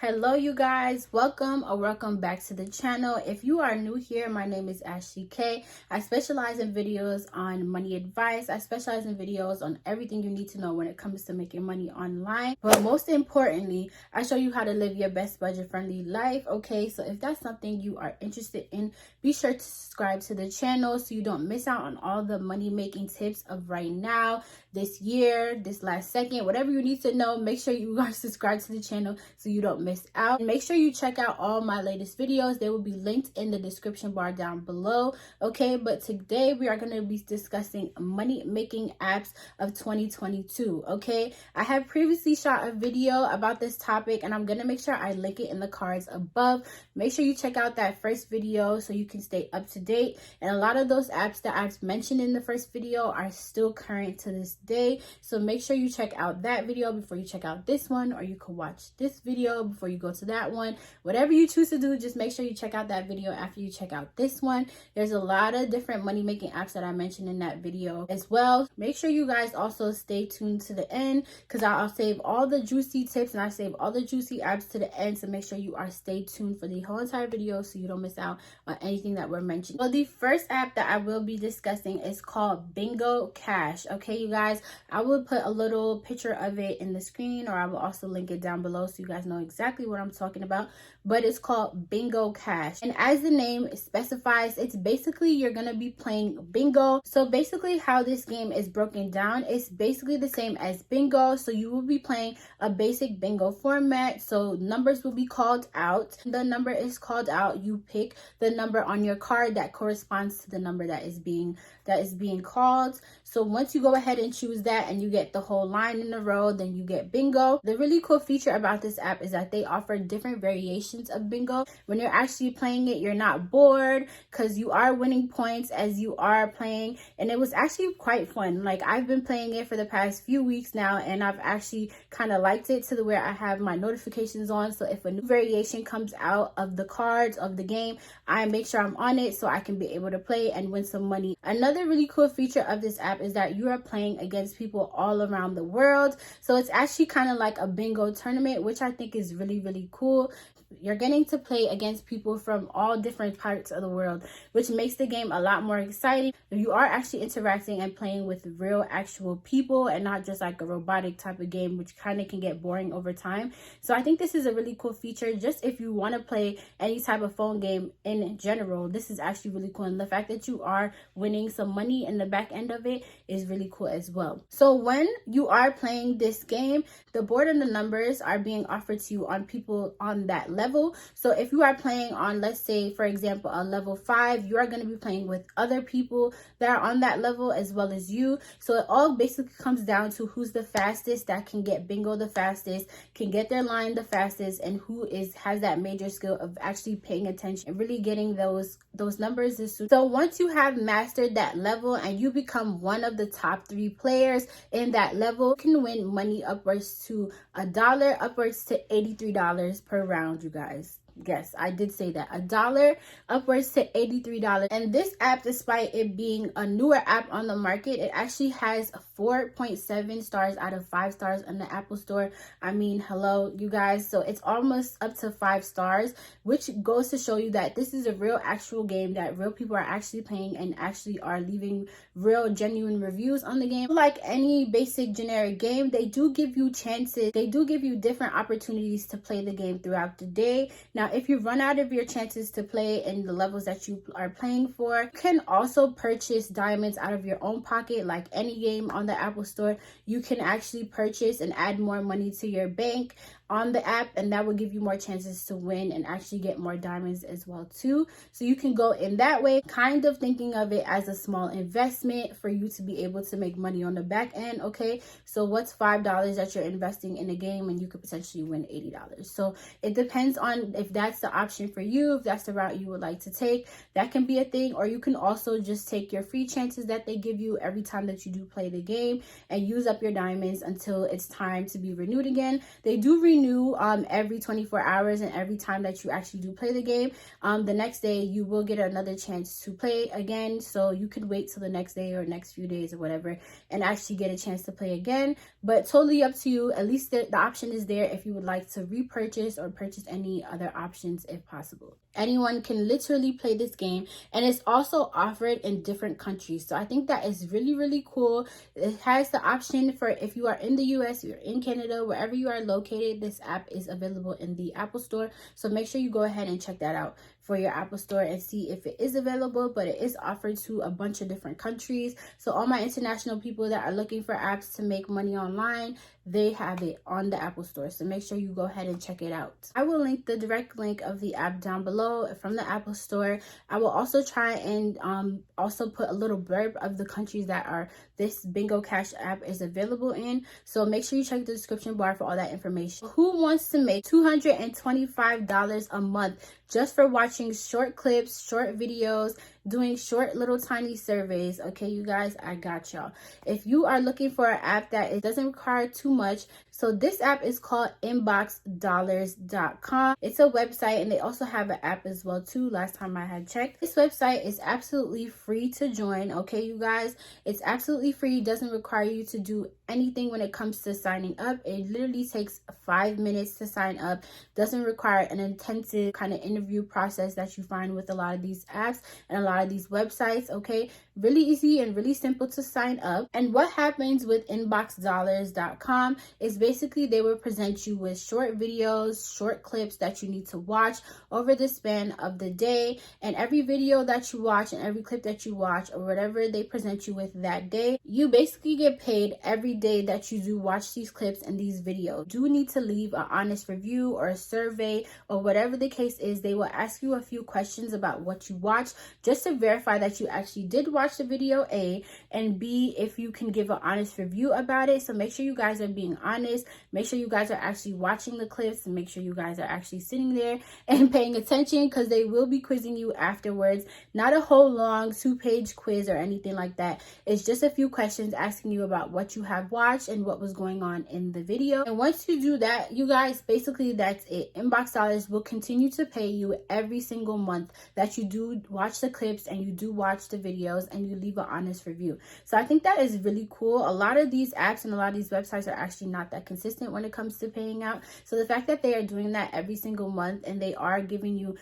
Hello you guys, welcome or welcome back to the channel. If you are new here, my name is Ashley K. I specialize in videos on money advice. I specialize in videos on everything you need to know when it comes to making money online. But most importantly, I show you how to live your best budget friendly life. Okay, so if that's something you are interested in, be sure to subscribe to the channel so you don't miss out on all the money making tips of right now, this year, this last second, whatever you need to know. Make sure you are subscribed to the channel so you don't miss out. And make sure you check out all my latest videos. They will be linked in the description bar down below. Okay, but today we are going to be discussing money making apps of 2022. Okay, I have previously shot a video about this topic and I'm going to make sure I link it in the cards above. Make sure you check out that first video so you can stay up to date. And a lot of those apps that I've mentioned in the first video are still current to this day, so make sure you check out that video before you check out this one, or you can watch this video before you go to that one. Whatever you choose to do, just make sure you check out that video after you check out this one. There's a lot of different money making apps that I mentioned in that video as well. Make sure you guys also stay tuned to the end, because I'll save all the juicy tips and I save all the juicy apps to the end, so make sure you are stay tuned for the whole entire video so you don't miss out on anything that we're mentioning. Well, the first app that I will be discussing is called Bingo Cash. Okay, you guys, I will put a little picture of it in the screen, or I will also link it down below so you guys know exactly what I'm talking about. But it's called Bingo Cash, and as the name specifies, it's basically you're gonna be playing bingo. So basically how this game is broken down, it's basically the same as bingo. So you will be playing a basic bingo format. So numbers will be called out. The number is called out. You pick the number on your card that corresponds to the number that is being called. So once you go ahead and choose that and you get the whole line in a row, then you get bingo. The really cool feature about this app is that they offer different variations of bingo. When you're actually playing it, you're not bored because you are winning points as you are playing, and it was actually quite fun. Like, I've been playing it for the past few weeks now, and I've actually kind of liked it to the where I have my notifications on, so if a new variation comes out of the cards of the game, I make sure I'm on it so I can be able to play and win some money. Another really cool feature of this app is that you are playing against people all around the world, so it's actually kind of like a bingo tournament, which I think is really cool. You're getting to play against people from all different parts of the world, which makes the game a lot more exciting. You are actually interacting and playing with real actual people and not just like a robotic type of game, which kind of can get boring over time. So I think this is a really cool feature just if you want to play any type of phone game in general. This is actually really cool, and the fact that you are winning some money in the back end of it is really cool as well. So when you are playing this game, the board and the numbers are being offered to you on people on that level. So if you are playing on, let's say for example, a level 5, you are going to be playing with other people that are on that level as well as you. So it all basically comes down to who's the fastest, that can get bingo the fastest, can get their line the fastest, and who has that major skill of actually paying attention and really getting those numbers. So once you have mastered that level and you become one of the top 3 players in that level, you can win money upwards to $1, upwards to $83 per round, you guys. Yes, I did say that. $1 upwards to $83. And this app, despite it being a newer app on the market, it actually has 4.7 stars out of 5 stars on the Apple Store. I mean, hello, you guys. So it's almost up to 5 stars, which goes to show you that this is a real actual game that real people are actually playing and actually are leaving real genuine reviews on the game. Like any basic generic game, they do give you chances. They do give you different opportunities to play the game throughout the day. Now, if you run out of your chances to play in the levels that you are playing for, you can also purchase diamonds out of your own pocket. Like any game on the Apple Store, you can actually purchase and add more money to your bank on the app, and that will give you more chances to win and actually get more diamonds as well too. So you can go in that way, kind of thinking of it as a small investment for you to be able to make money on the back end. Okay, so what's $5 that you're investing in a game and you could potentially win $80? So it depends on if that's the option for you, if that's the route you would like to take. That can be a thing, or you can also just take your free chances that they give you every time that you do play the game and use up your diamonds until it's time to be renewed again. They do renew renew every 24 hours, and every time that you actually do play the game, the next day you will get another chance to play again. So you could wait till the next day or next few days or whatever and actually get a chance to play again, but totally up to you. At least the option is there if you would like to repurchase or purchase any other options if possible. Anyone can literally play this game, and it's also offered in different countries. So I think that is really, really cool. It has the option for if you are in the US, you're in Canada, wherever you are located, this app is available in the Apple Store. So make sure you go ahead and check that out for your Apple Store and see if it is available, but it is offered to a bunch of different countries. So all my international people that are looking for apps to make money online, they have it on the Apple Store. So make sure you go ahead and check it out. I will link the direct link of the app down below from the Apple Store. I will also try and also put a little blurb of the countries that are this Bingo Cash app is available in. So make sure you check the description bar for all that information. Who wants to make $225 a month just for watching short clips, short videos, doing short little tiny surveys? Okay, you guys, I got y'all. If you are looking for an app that it doesn't require too much, so this app is called inboxdollars.com. It's a website, and they also have an app as well too, last time I had checked. This website is absolutely free to join. Okay, you guys, it's absolutely free. It doesn't require you to do anything when it comes to signing up. It literally takes 5 minutes to sign up. Doesn't require an intensive kind of interview process that you find with a lot of these apps and a lot of these websites. Okay, really easy and really simple to sign up. And what happens with inboxdollars.com is basically they will present you with short videos, short clips that you need to watch over the span of the day. And every video that you watch and every clip that you watch or whatever they present you with that day, you basically get paid every day that you do watch these clips and these videos. You do need to leave an honest review or a survey or whatever the case is. They will ask you a few questions about what you watch just to verify that you actually did watch the video, A, and B, if you can give an honest review about it. So make sure you guys are being honest. Make sure you guys are actually watching the clips, and make sure you guys are actually sitting there and paying attention, because they will be quizzing you afterwards. Not a whole long 2-page quiz or anything like that. It's just a few questions asking you about what you have watched and what was going on in the video. And once you do that, you guys, basically that's it. Inbox Dollars will continue to pay you every single month that you do watch the clips and you do watch the videos and you leave an honest review. So I think that is really cool. A lot of these apps and a lot of these websites are actually not that consistent when it comes to paying out. So the fact that they are doing that every single month, and they are giving you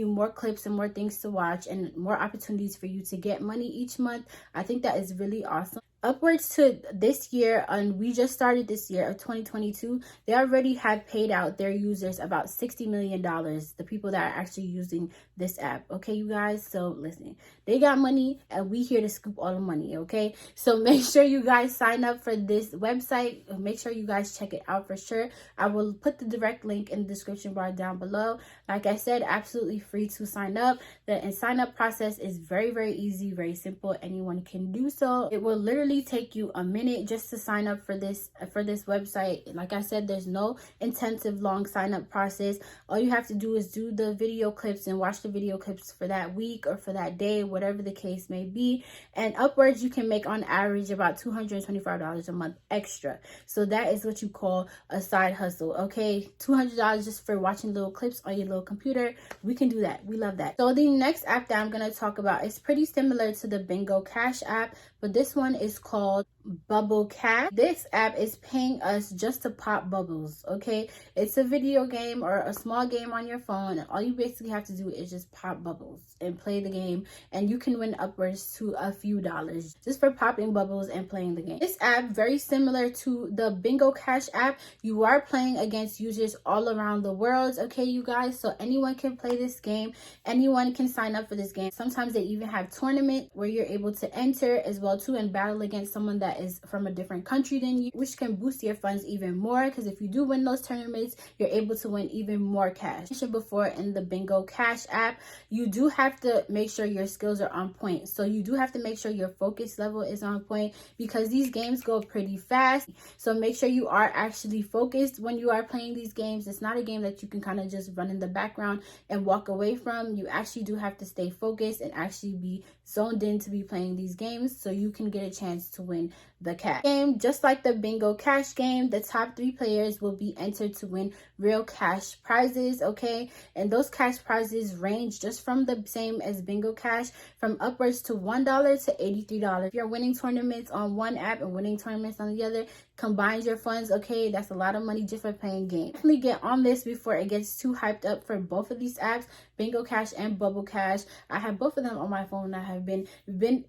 more clips and more things to watch and more opportunities for you to get money each month, I think that is really awesome. Upwards to this year, and we just started this year of 2022, they already have paid out their users about $60 million, the people that are actually using this app. Okay, you guys, so listen, they got money and we here to scoop all the money. Okay, so make sure you guys sign up for this website. Make sure you guys check it out for sure. I will put the direct link in the description bar down below. Like I said, absolutely free to sign up. The sign up process is very, very easy, very simple. Anyone can do so. It will literally take you a minute just to sign up for this website. Like I said, there's no intensive long sign up process. All you have to do is do the video clips and watch the video clips for that week or for that day, whatever the case may be. And upwards, you can make on average about $225 a month extra. So that is what you call a side hustle. Okay, $200 just for watching little clips on your little computer. We can do that. We love that. So the next app that I'm going to talk about is pretty similar to the Bingo Cash app, but this one is called Bubble Cat. This app is paying us just to pop bubbles. Okay, it's a video game or a small game on your phone, and all you basically have to do is just pop bubbles and play the game, and you can win upwards to a few dollars just for popping bubbles and playing the game. This app, very similar to the Bingo Cash app, you are playing against users all around the world. Okay, you guys, so anyone can play this game. Anyone can sign up for this game. Sometimes they even have tournaments where you're able to enter as well too and battle against someone that is from a different country than you, which can boost your funds even more, because if you do win those tournaments, you're able to win even more cash. I mentioned before, in the Bingo Cash app, you do have to make sure your skills are on point. So you do have to make sure your focus level is on point, because these games go pretty fast. So make sure you are actually focused when you are playing these games. It's not a game that you can kind of just run in the background and walk away from. You actually do have to stay focused and actually be zoned in to be playing these games, so you can get a chance to win the cash game. Just like the bingo cash game, the top 3 players will be entered to win real cash prizes, okay? And those cash prizes range just from the same as bingo cash, from upwards to $1 to $83. If you're winning tournaments on one app and winning tournaments on the other, combines your funds, okay? That's a lot of money just for playing games. Definitely get on this before it gets too hyped up for both of these apps, bingo cash and bubble cash. I have both of them on my phone. I have been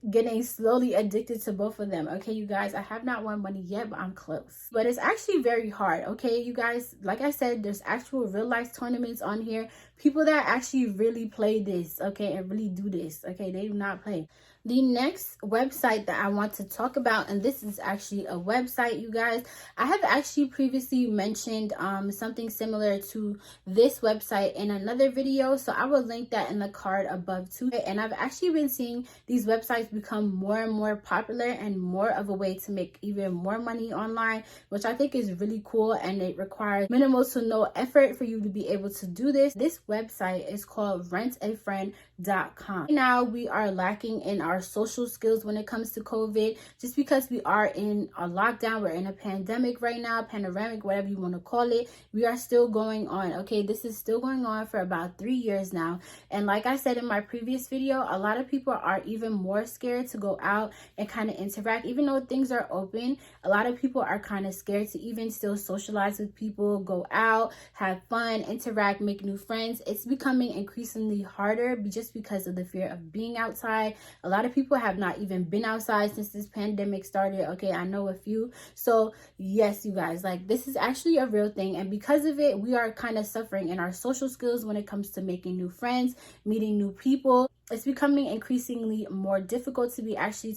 getting slowly addicted to both of them, okay, you guys? I have not won money yet, but I'm close. But it's actually very hard, okay, you guys? Like I said, there's actual real life tournaments on here. People that actually really play this, okay, and really do this, okay? They do not play. The next website that I want to talk about, and this is actually a website, you guys. I have actually previously mentioned something similar to this website in another video, so I will link that in the card above too. And I've actually been seeing these websites become more and more popular and more of a way to make even more money online, which I think is really cool, and it requires minimal to no effort for you to be able to do this. This website is called rentafriend.com. Now we are lacking in our social skills when it comes to COVID, just because we are in a lockdown. We're in a pandemic right now, panoramic, whatever you want to call it. We are still going on, okay? This is still going on for about 3 years now. And like I said in my previous video, a lot of people are even more scared to go out and kind of interact. Even though things are open, a lot of people are kind of scared to even still socialize with people, go out, have fun, interact, make new friends. It's becoming increasingly harder just because of the fear of being outside. A lot of people have not even been outside since this pandemic started, okay? I know a few. So yes, you guys, like, this is actually a real thing, and because of it, we are kind of suffering in our social skills when it comes to making new friends, meeting new people. It's becoming increasingly more difficult to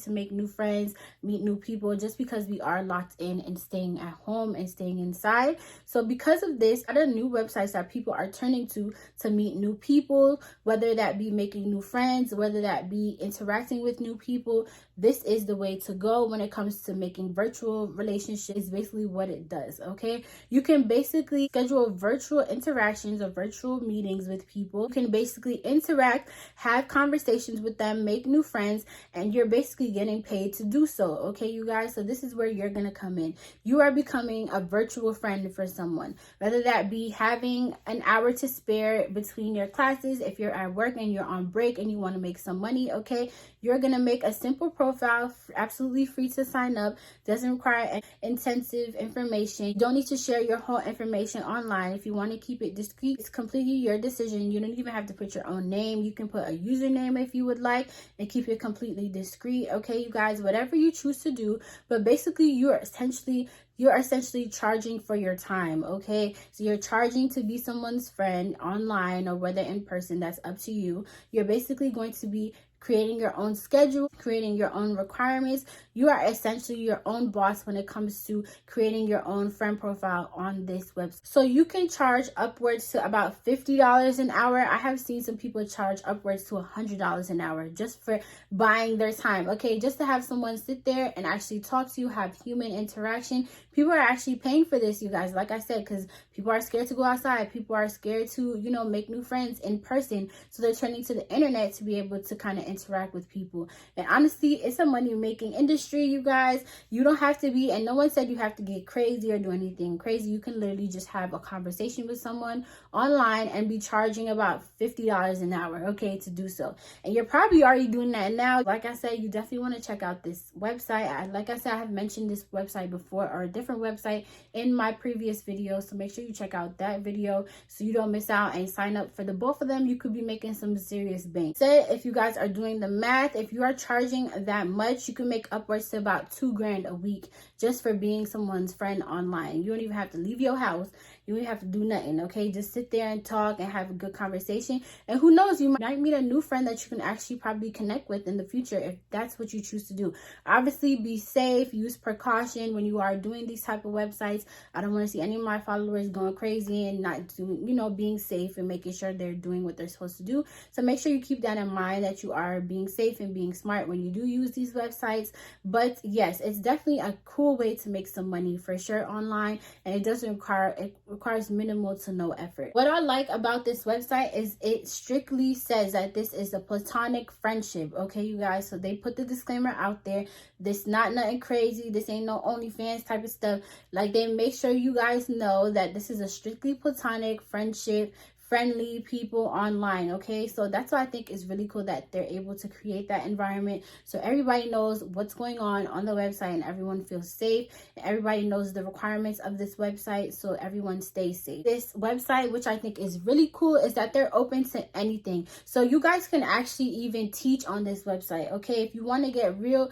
make new friends, meet new people, just because we are locked in and staying at home and staying inside. So because of this, other new websites that people are turning to meet new people, whether that be making new friends, whether that be interacting with new people, this is the way to go when it comes to making virtual relationships. Is basically what it does, okay? You can basically schedule virtual interactions or virtual meetings with people. You can basically interact, have conversations with them, make new friends, and you're basically getting paid to do so, okay, you guys? So this is where you're gonna come in. You are becoming a virtual friend for someone, whether that be having an hour to spare between your classes. If you're at work and you're on break and you want to make some money, okay, you're gonna make a simple profile, absolutely free to sign up, doesn't require intensive information. You don't need to share your whole information online. If you want to keep it discreet, it's completely your decision. You don't even have to put your own name. You can put a username if you would like and keep it completely discreet, okay, you guys? Whatever you choose to do, but basically you're essentially charging for your time, okay? So you're charging to be someone's friend online or whether in person, that's up to you. You're basically going to be creating your own schedule, creating your own requirements. You are essentially your own boss when it comes to creating your own friend profile on this website. So you can charge upwards to about $50 an hour. I have seen some people charge upwards to $100 an hour just for buying their time, okay? Just to have someone sit there and actually talk to you, have human interaction. People are actually paying for this, you guys, like I said, because people are scared to go outside. People are scared to, make new friends in person. So they're turning to the internet to be able to kind of interact with people. And honestly, it's a money-making industry, you guys. You don't have to be, and no one said you have to get crazy or do anything crazy. You can literally just have a conversation with someone online and be charging about $50 an hour, okay, to do so. And you're probably already doing that now. Like I said, you definitely want to check out this website. Like I said, I have mentioned this website before, or a different website, in my previous video, so make sure you check out that video so you don't miss out and sign up for the both of them. You could be making some serious bank. Say if you guys are doing the math, if you are charging that much, you can make upwards to about $2,000 a week just for being someone's friend online. You don't even have to leave your house. You don't have to do nothing, okay? Just sit there and talk and have a good conversation. And who knows, you might meet a new friend that you can actually probably connect with in the future if that's what you choose to do. Obviously, be safe, use precaution when you are doing these type of websites. I don't want to see any of my followers going crazy and not doing, being safe and making sure they're doing what they're supposed to do. So make sure you keep that in mind, that you are being safe and being smart when you do use these websites. But yes, it's definitely a cool way to make some money for sure online, and it doesn't requires minimal to no effort. What I like about this website is it strictly says that this is a platonic friendship, okay, you guys? So they put the disclaimer out there. This not nothing crazy. This ain't no OnlyFans type of stuff. Like, they make sure you guys know that this is a strictly platonic friendship, friendly people online, okay? So that's why I think is really cool that they're able to create that environment so everybody knows what's going on the website, and everyone feels safe, and everybody knows the requirements of this website, so everyone stays safe. This website, which I think is really cool, is that they're open to anything. So you guys can actually even teach on this website, okay? If you want to get real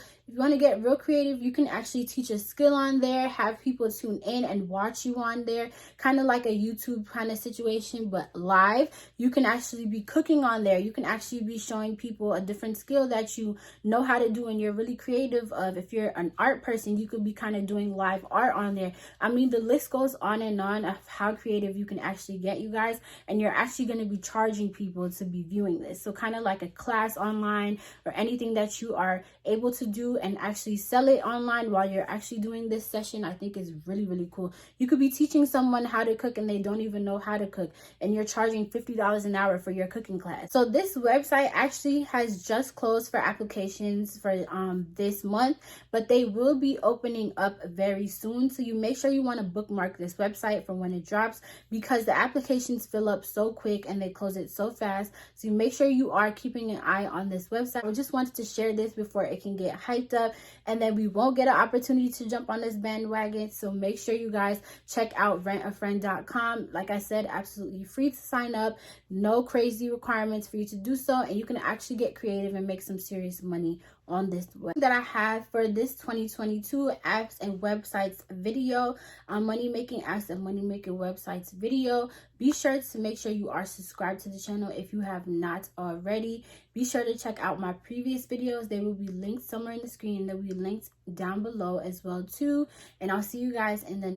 creative, you can actually teach a skill on there, have people tune in and watch you on there, kind of like a YouTube kind of situation, but live. You can actually be cooking on there. You can actually be showing people a different skill that you know how to do and you're really creative of. If you're an art person, you could be kind of doing live art on there. I mean, the list goes on and on of how creative you can actually get, you guys, and you're actually going to be charging people to be viewing this. So kind of like a class online or anything that you are able to do and actually sell it online while you're actually doing this session, I think is really, really cool. You could be teaching someone how to cook and they don't even know how to cook, and you're charging $50 an hour for your cooking class. So this website actually has just closed for applications for this month, but they will be opening up very soon. So you make sure you want to bookmark this website for when it drops, because the applications fill up so quick and they close it so fast. So you make sure you are keeping an eye on this website. I just wanted to share this before it can get hyped up and then we won't get an opportunity to jump on this bandwagon. So make sure you guys check out rentafriend.com. Like I said, absolutely free to sign up, no crazy requirements for you to do so, and you can actually get creative and make some serious money on this web that I have for this 2022 apps and websites video, money making apps and money making websites video. Be sure to make sure you are subscribed to the channel if you have not already. Be sure to check out my previous videos. They will be linked somewhere in the screen. They'll be linked down below as well too, and I'll see you guys in the